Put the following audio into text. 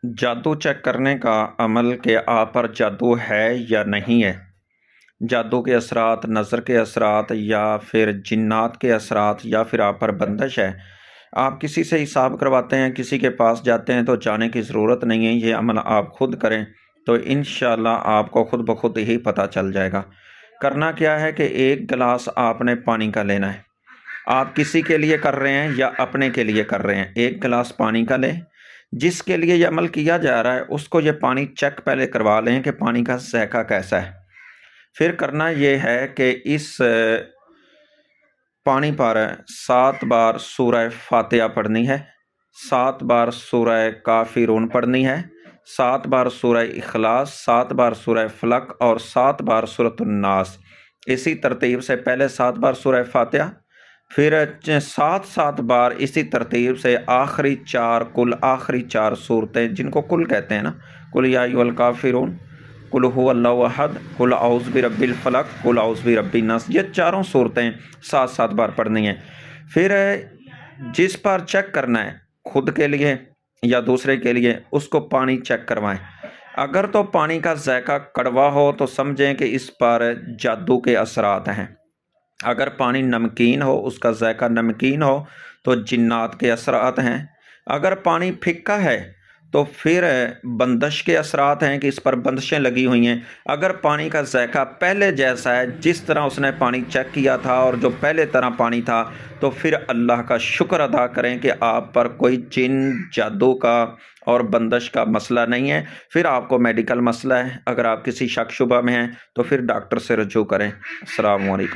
जादू चेक करने का अमल कि आप पर जादू है या नहीं है। जादू के असरात, नज़र के असरात या फिर जिन्नात के असरात या फिर आप पर बंदिश है। आप किसी से हिसाब करवाते हैं, किसी के पास जाते हैं तो जाने की ज़रूरत नहीं है। ये अमल आप खुद करें तो इंशाअल्लाह आपको खुद ब खुद ही पता चल जाएगा। करना क्या है कि एक गिलास आपने पानी का लेना है। आप किसी के लिए कर रहे हैं या अपने के लिए कर रहे हैं, एक गिलास पानी का लें। जिसके लिए ये अमल किया जा रहा है उसको ये पानी चेक पहले करवा लें कि पानी का ज़ायका कैसा है। फिर करना ये है कि इस पानी पर 7 बार सूरह फातिहा पढ़नी है, 7 बार सूरह काफिरून पढ़नी है, 7 बार सूरह इखलास, 7 बार सूरह फलक और 7 बार सूरतुन नास। इसी तरतीब से पहले 7 बार सूरह फातिहा, फिर 7 बार इसी तरतीब से आखिरी 4 सूरतें जिनको कुल कहते हैं ना, कुल या अय्युहल काफिरून, कुल हुवल्लाहु अहद, कुल औज़ु बिरब्बिल फलक, कुल औज़ु बिरब्बिन नास, ये चारों सूरतें 7 बार पढ़नी हैं। फिर जिस पर चेक करना है, खुद के लिए या दूसरे के लिए, उसको पानी चेक करवाएं। अगर तो पानी का ज़ायका कड़वा हो तो समझें कि इस पर जादू के असरात हैं। अगर पानी नमकीन हो, उसका ज़ायका नमकीन हो तो जिन्नात के असरात हैं। अगर पानी फिक्का है तो फिर बंदिश के असरात हैं कि इस पर बंदिशें लगी हुई हैं। अगर पानी का ज़ायका पहले जैसा है, जिस तरह उसने पानी चेक किया था और जो पहले तरह पानी था, तो फिर अल्लाह का शुक्र अदा करें कि आप पर कोई जिन, जादू का और बंदिश का मसला नहीं है। फिर आपको मेडिकल मसला है, अगर आप किसी शक शुबा में हैं तो फिर डॉक्टर से रजू करें। अस्सलामु अलैकुम।